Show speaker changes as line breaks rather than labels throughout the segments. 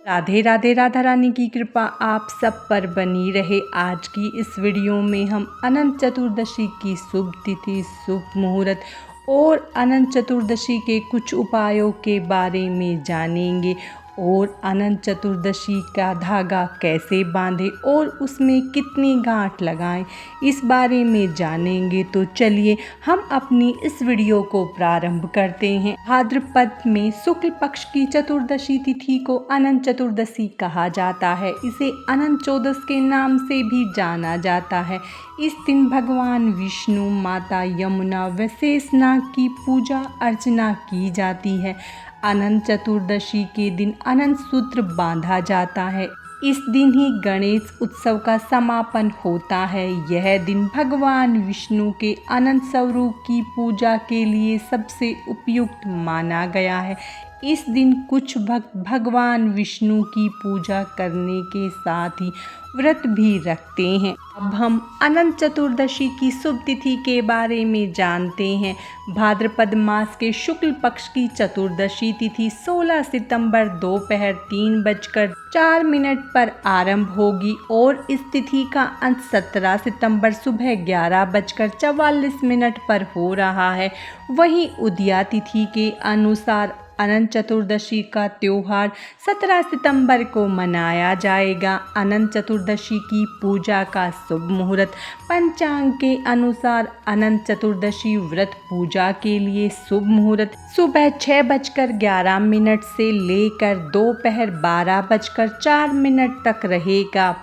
राधे राधे। राधा रानी की कृपा आप सब पर बनी रहे। आज की इस वीडियो में हम अनंत चतुर्दशी की शुभ तिथि, शुभ मुहूर्त और अनंत चतुर्दशी के कुछ उपायों के बारे में जानेंगे और अनंत चतुर्दशी का धागा कैसे बांधें और उसमें कितनी गांठ लगाएं, इस बारे में जानेंगे। तो चलिए हम अपनी इस वीडियो को प्रारंभ करते हैं। भाद्रपद में शुक्ल पक्ष की चतुर्दशी तिथि को अनंत चतुर्दशी कहा जाता है। इसे अनंत चौदस के नाम से भी जाना जाता है। इस दिन भगवान विष्णु, माता यमुना व शेषनाग की पूजा अर्चना की जाती है। अनंत चतुर्दशी के दिन अनंत सूत्र बांधा जाता है। इस दिन ही गणेश उत्सव का समापन होता है। यह दिन भगवान विष्णु के अनंत स्वरूप की पूजा के लिए सबसे उपयुक्त माना गया है। इस दिन कुछ भक्त भगवान विष्णु की पूजा करने के साथ ही व्रत भी रखते हैं। अब हम अनंत चतुर्दशी की शुभ तिथि के बारे में जानते हैं। भाद्रपद मास के शुक्ल पक्ष की चतुर्दशी तिथि 16 सितंबर दोपहर 3:04 पर आरंभ होगी और इस तिथि का अंत 17 सितंबर सुबह 11:44 पर हो रहा है। वहीं उदया तिथि के अनुसार अनंत चतुर्दशी का त्योहार 17 सितंबर को मनाया जाएगा। अनंत चतुर्दशी की पूजा का शुभ मुहूर्त पंचांग के अनुसार अनंत चतुर्दशी व्रत पूजा के लिए शुभ मुहूर्त सुबह 6:11 से लेकर दोपहर 12:04 तक रहेगा।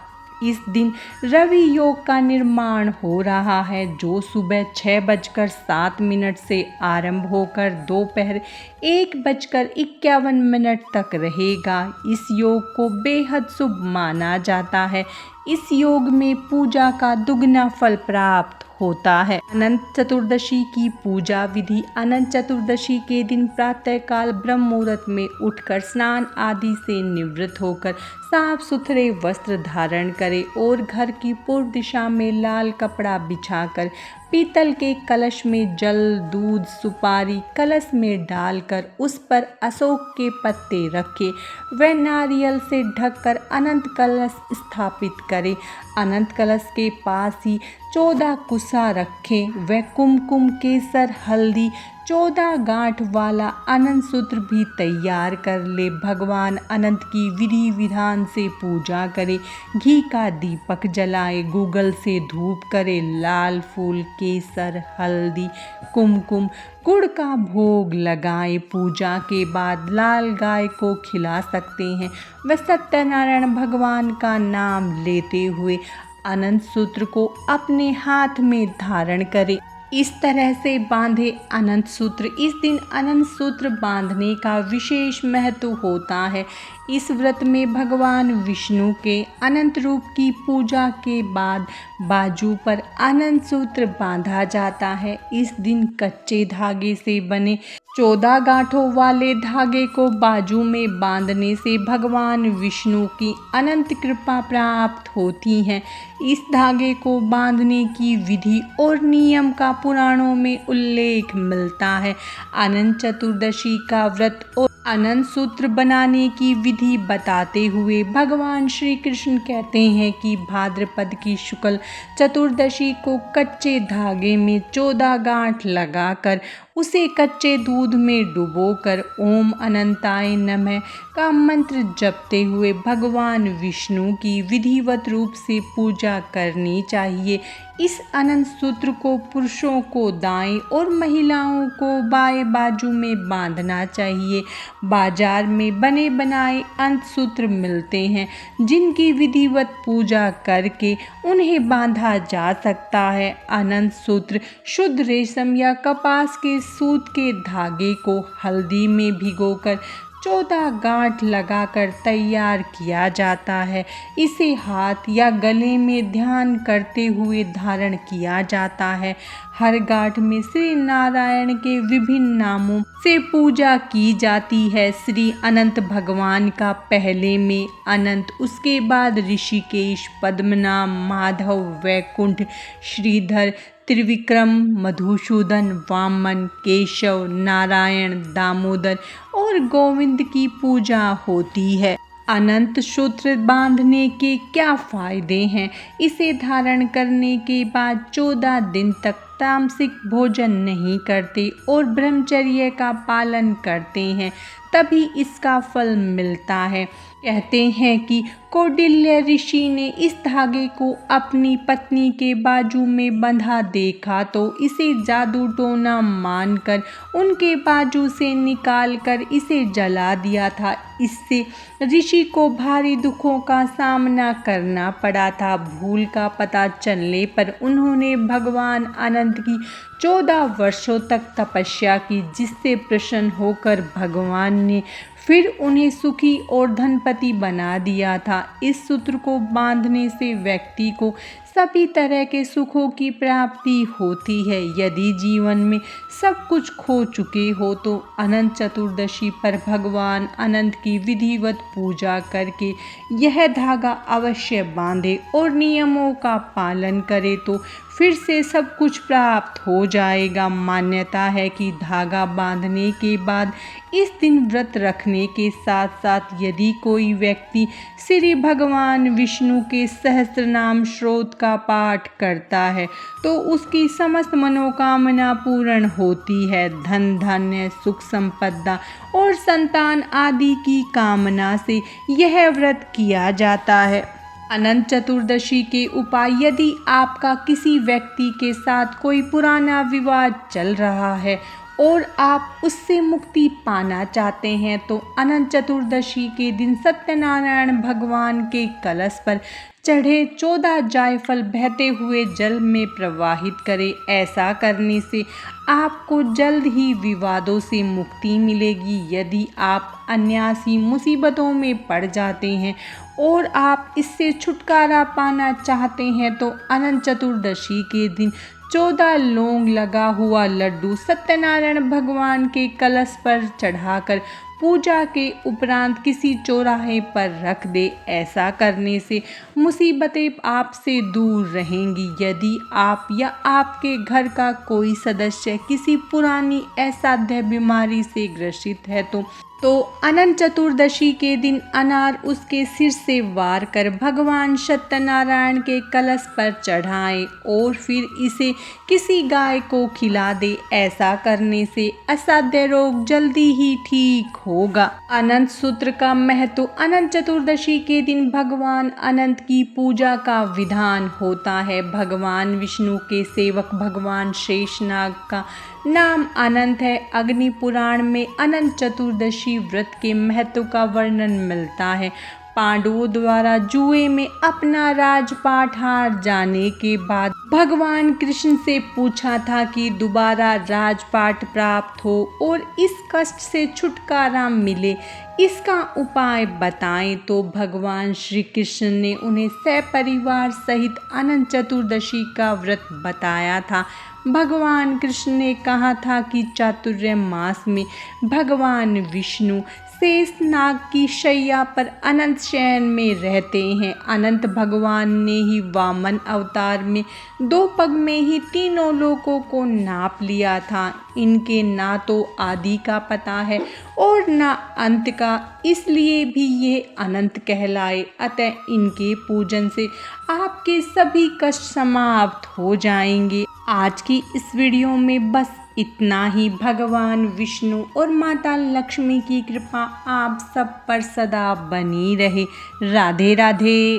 इस दिन रवि योग का निर्माण हो रहा है, जो सुबह 6:07 से आरंभ होकर दोपहर 1:51 तक रहेगा। इस योग को बेहद शुभ माना जाता है। इस योग में पूजा का दुगना फल प्राप्त होता है। अनंत चतुर्दशी की पूजा विधि। अनंत चतुर्दशी के दिन प्रातःकाल ब्रह्म मुहूर्त में उठकर स्नान आदि से निवृत्त होकर साफ सुथरे वस्त्र धारण करें और घर की पूर्व दिशा में लाल कपड़ा बिछाकर पीतल के कलश में जल, दूध, सुपारी कलश में डालकर उस पर अशोक के पत्ते रखें व नारियल से ढककर अनंत कलश स्थापित करें। अनंत कलश के पास ही 14 कुसा रखें व कुमकुम, केसर, हल्दी 14 गांठ वाला अनंत सूत्र भी तैयार कर ले। भगवान अनंत की विधि विधान से पूजा करें। घी का दीपक जलाए, गूगल से धूप करे, लाल फूल, केसर, हल्दी, कुमकुम, गुड़ का भोग लगाए। पूजा के बाद लाल गाय को खिला सकते हैं व सत्यनारायण भगवान का नाम लेते हुए अनंत सूत्र को अपने हाथ में धारण करें। इस तरह से बांधे अनंत सूत्र। इस दिन अनंत सूत्र बांधने का विशेष महत्व होता है। इस व्रत में भगवान विष्णु के अनंत रूप की पूजा के बाद बाजू पर अनंत सूत्र बांधा जाता है। इस दिन कच्चे धागे से बने 14 गांठों वाले धागे को बाजू में बांधने से भगवान विष्णु की अनंत कृपा प्राप्त होती है। इस धागे को बांधने की विधि और नियम का पुराणों में उल्लेख मिलता है। अनंत चतुर्दशी का व्रत और अनंत सूत्र बनाने की विधि बताते हुए भगवान श्री कृष्ण कहते हैं कि भाद्रपद की शुक्ल चतुर्दशी को कच्चे धागे में 14 गांठ लगाकर उसे कच्चे दूध में डुबोकर ओम अनंताय नमः का मंत्र जपते हुए भगवान विष्णु की विधिवत रूप से पूजा करनी चाहिए। इस अनंत सूत्र को पुरुषों को दाएं और महिलाओं को बाएं बाजू में बांधना चाहिए। बाजार में बने बनाए अनंत सूत्र मिलते हैं, जिनकी विधिवत पूजा करके उन्हें बांधा जा सकता है। अनंत सूत्र शुद्ध रेशम या कपास के सूत के धागे को हल्दी में भिगोकर 14 गांठ लगाकर तैयार किया जाता है। इसे हाथ या गले में ध्यान करते हुए धारण किया जाता है। हर गांठ में श्री नारायण के विभिन्न नामों से पूजा की जाती है। श्री अनंत भगवान का पहले में अनंत, उसके बाद ऋषिकेश, पद्मनाभ, माधव, वैकुंठ, श्रीधर, त्रिविक्रम, मधुसूदन, वामन, केशव, नारायण, दामोदर और गोविंद की पूजा होती है। अनंत सूत्र बांधने के क्या फायदे हैं? इसे धारण करने के बाद 14 दिन तक तामसिक भोजन नहीं करते और ब्रह्मचर्य का पालन करते हैं, तभी इसका फल मिलता है। कहते हैं कि कौटिल्य ऋषि ने इस धागे को अपनी पत्नी के बाजू में बंधा देखा तो इसे जादू टोना मानकर उनके बाजू से निकालकर इसे जला दिया था। इससे ऋषि को भारी दुखों का सामना करना पड़ा था। भूल का पता चलने पर उन्होंने भगवान अनंत की 14 वर्षों तक तपस्या की, जिससे प्रसन्न होकर भगवान ने फिर उन्हें सुखी और धनपति बना दिया था। इस सूत्र को बांधने से व्यक्ति को सभी तरह के सुखों की प्राप्ति होती है। यदि जीवन में सब कुछ खो चुके हो तो अनंत चतुर्दशी पर भगवान अनंत की विधिवत पूजा करके यह धागा अवश्य बांधे और नियमों का पालन करे तो फिर से सब कुछ प्राप्त हो जाएगा। मान्यता है कि धागा बांधने के बाद इस दिन व्रत रखने के साथ साथ यदि कोई व्यक्ति श्री भगवान विष्णु के सहस्त्रनाम स्रोत का पाठ करता है तो उसकी समस्त मनोकामना पूर्ण होती है। धन धान्य सुख संपदा और संतान आदि की कामना से यह व्रत किया जाता है। अनंत चतुर्दशी के उपाय: यदि आपका किसी व्यक्ति के साथ कोई पुराना विवाद चल रहा है और आप उससे मुक्ति पाना चाहते हैं तो अनंत चतुर्दशी के दिन सत्यनारायण भगवान के कलश पर चढ़े 14 जायफल बहते हुए जल में प्रवाहित करें। ऐसा करने से आपको जल्द ही विवादों से मुक्ति मिलेगी। यदि आप अन्यासी मुसीबतों में पड़ जाते हैं और आप इससे छुटकारा पाना चाहते हैं तो अनंत चतुर्दशी के दिन 14 लौंग लगा हुआ लड्डू सत्यनारायण भगवान के कलश पर चढ़ाकर पूजा के उपरांत किसी चौराहे पर रख दे। ऐसा करने से मुसीबतें आपसे दूर रहेंगी। यदि आप या आपके घर का कोई सदस्य किसी पुरानी असाध्य बीमारी से ग्रसित है तो अनंत चतुर्दशी के दिन अनार उसके सिर से वार कर भगवान सत्यनारायण के कलश पर चढ़ाएं और फिर इसे किसी गाय को खिला दे। ऐसा करने से असाध्य रोग जल्दी ही ठीक होगा। अनंत सूत्र का महत्व: अनंत चतुर्दशी के दिन भगवान अनंत की पूजा का विधान होता है। भगवान विष्णु के सेवक भगवान शेषनाग का नाम अनंत है। अग्नि पुराण में अनंत चतुर्दशी व्रत के महत्व का वर्णन मिलता है। पांडवों द्वारा जुए में अपना राजपाट हार जाने के बाद भगवान कृष्ण से पूछा था कि दोबारा राजपाट प्राप्त हो और इस कष्ट से छुटकारा मिले, इसका उपाय बताएं। तो भगवान श्री कृष्ण ने उन्हें सपरिवार सहित अनंत चतुर्दशी का व्रत बताया था। भगवान कृष्ण ने कहा था कि चातुर्य मास में भगवान विष्णु शेषनाग की शैया पर अनंत शयन में रहते हैं। अनंत भगवान ने ही वामन अवतार में 2 पग में ही तीनों लोकों को नाप लिया था। इनके ना तो आदि का पता है और ना अंत का, इसलिए भी ये अनंत कहलाए। अतः इनके पूजन से आपके सभी कष्ट समाप्त हो जाएंगे। आज की इस वीडियो में बस इतना ही। भगवान विष्णु और माता लक्ष्मी की कृपा आप सब पर सदा बनी रहे। राधे राधे।